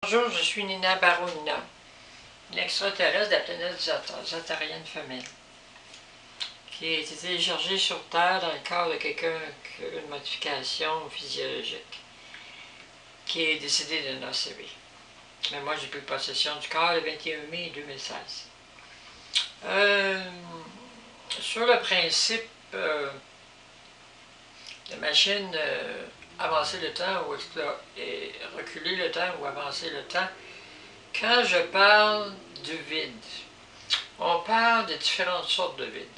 Bonjour, je suis Nina Baronina, une extraterrestre de la planète Zatarienne femelle, qui a été téléchargée sur Terre dans le corps de quelqu'un qui a une modification physiologique, qui est décédé d'une ACV. Mais moi, j'ai pris possession du corps le 21 mai 2016. Sur le principe de machine avancer le temps ou reculer le temps ou avancer le temps, quand je parle du vide, on parle de différentes sortes de vide.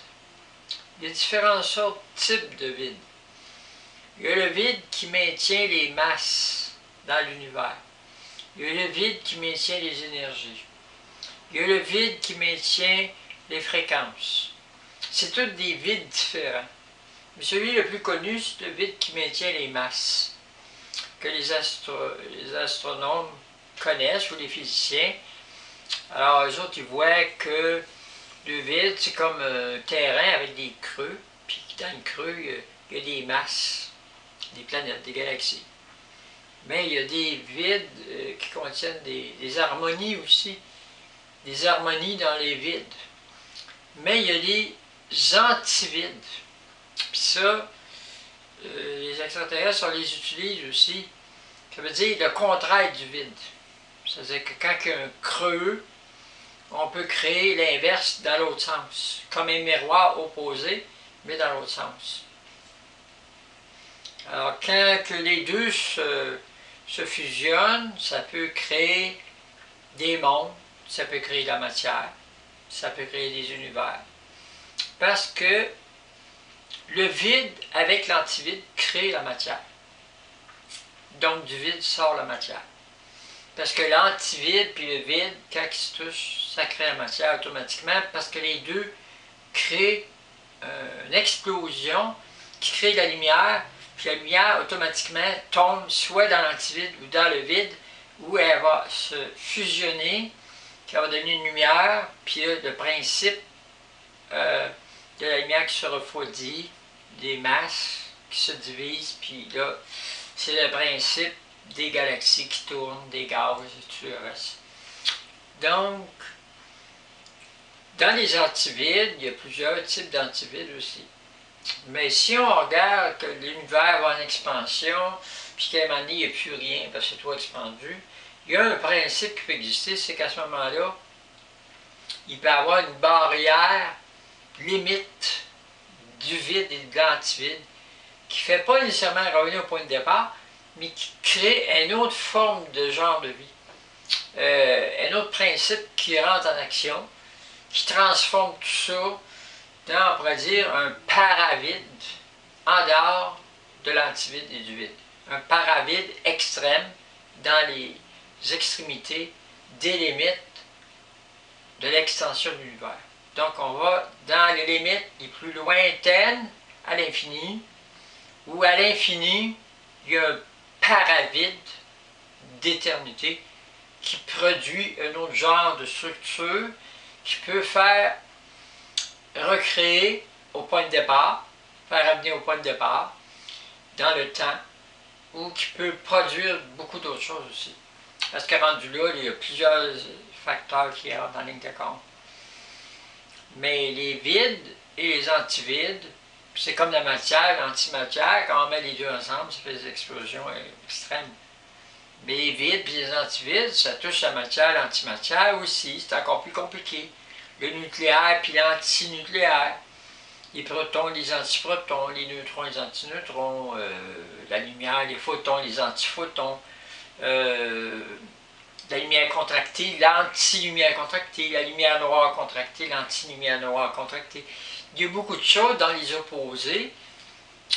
Il y a différentes sortes de types de vide. Il y a le vide qui maintient les masses dans l'univers. Il y a le vide qui maintient les énergies. Il y a le vide qui maintient les fréquences. C'est tous des vides différents. Mais celui le plus connu, c'est le vide qui maintient les masses, que les astronomes connaissent, ou les physiciens. Alors, eux autres, ils voient que le vide, c'est comme un terrain avec des creux, puis dans le creux, il y a des masses, des planètes, des galaxies. Mais il y a des vides qui contiennent des harmonies aussi, des harmonies dans les vides. Mais il y a des antivides. Puis ça, les extraterrestres, on les utilise aussi. Ça veut dire le contraire du vide. C'est-à-dire que quand il y a un creux, on peut créer l'inverse dans l'autre sens. Comme un miroir opposé, mais dans l'autre sens. Alors quand les deux se fusionnent, ça peut créer des mondes, ça peut créer de la matière, ça peut créer des univers. Parce que le vide avec l'antivide crée la matière. Donc du vide sort la matière. Parce que l'antivide puis le vide, quand ils se touchent, ça crée la matière automatiquement parce que les deux créent une explosion qui crée de la lumière, puis la lumière automatiquement tombe soit dans l'antivide ou dans le vide, où elle va se fusionner, qui va donner une lumière, puis là, le principe de la lumière qui se refroidit, des masses qui se divisent, puis là, c'est le principe des galaxies qui tournent, des gaz et tout le reste. Donc, dans les antivides, il y a plusieurs types d'antivides aussi. Mais si on regarde que l'univers va en expansion, puis qu'à un moment donné, il n'y a plus rien parce que c'est trop expandu, il y a un principe qui peut exister, c'est qu'à ce moment-là, il peut y avoir une barrière limite du vide et de l'antivide qui ne fait pas nécessairement revenir au point de départ, mais qui crée une autre forme de genre de vie. Un autre principe qui rentre en action, qui transforme tout ça dans, on pourrait dire, un paravide en dehors de l'antivide et du vide. Un paravide extrême dans les extrémités des limites de l'extension de l'univers. Donc on va dans les limites les plus lointaines à l'infini, où à l'infini, il y a un paravide d'éternité qui produit un autre genre de structure qui peut faire recréer au point de départ, faire amener au point de départ dans le temps, ou qui peut produire beaucoup d'autres choses aussi. Parce que rendu là, il y a plusieurs facteurs qui rentrent en ligne de compte. Mais les vides et les antivides, c'est comme la matière, l'antimatière, quand on met les deux ensemble, ça fait des explosions extrêmes. Mais les vides et les antivides, ça touche la matière, l'antimatière aussi, c'est encore plus compliqué. Le nucléaire puis l'antinucléaire. Les protons, les antiprotons, les neutrons, les antineutrons, la lumière, les photons, les antiphotons, la lumière contractée, l'anti-lumière contractée, la lumière noire contractée, l'anti-lumière noire contractée. Il y a beaucoup de choses dans les opposés.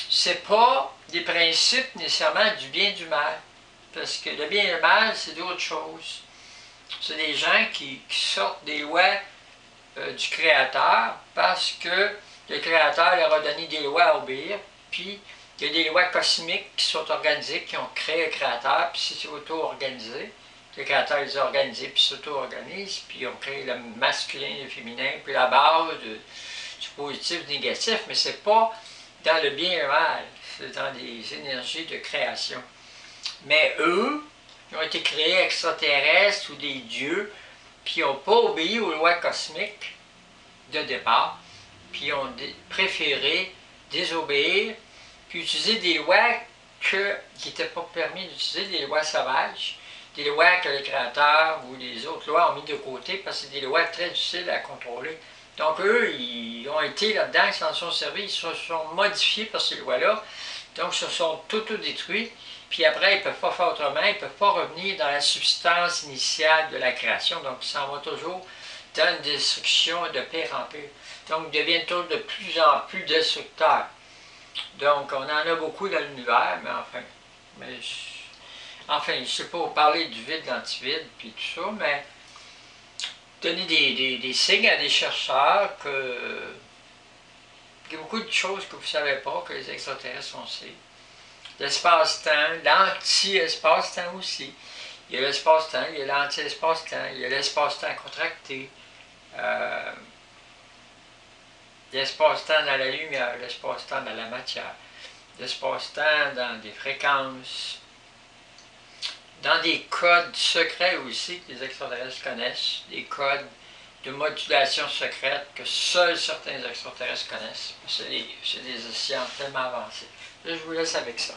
C'est pas des principes nécessairement du bien et du mal. Parce que le bien et le mal, c'est d'autres choses. C'est des gens qui sortent des lois du Créateur parce que le Créateur leur a donné des lois à obéir. Puis, il y a des lois cosmiques qui sont organisées, qui ont créé le Créateur, puis c'est auto-organisé. Le Créateur les a organisés, puis s'auto-organisent, puis ils ont créé le masculin et le féminin, puis la base du positif et du négatif, mais c'est pas dans le bien et le mal, c'est dans des énergies de création. Mais eux, ont été créés extraterrestres ou des dieux, puis ils n'ont pas obéi aux lois cosmiques de départ, puis ils ont préféré désobéir, puis utiliser des lois qui n'étaient pas permis d'utiliser, des lois sauvages, des lois que les créateurs ou les autres lois ont mis de côté, parce que c'est des lois très difficiles à contrôler. Donc eux, ils ont été là-dedans, ils s'en sont servis, ils se sont modifiés par ces lois-là, donc ils se sont tout-détruits, puis après ils ne peuvent pas faire autrement, ils ne peuvent pas revenir dans la substance initiale de la création, donc ils s'en vont toujours dans une destruction de pire en pire. Donc ils deviennent toujours de plus en plus destructeurs. Donc on en a beaucoup dans l'univers, mais enfin, je ne sais pas parler du vide, l'antivide, puis tout ça, mais donner des signes à des chercheurs qu'il y a beaucoup de choses que vous ne savez pas, que les extraterrestres ont sait. L'espace-temps, l'anti-espace-temps aussi. Il y a l'espace-temps, il y a l'anti-espace-temps, il y a l'espace-temps contracté, l'espace-temps dans la lumière, l'espace-temps dans la matière, l'espace-temps dans des fréquences, dans des codes secrets aussi que les extraterrestres connaissent, des codes de modulation secrète que seuls certains extraterrestres connaissent. C'est des sciences tellement avancées. Là, je vous laisse avec ça.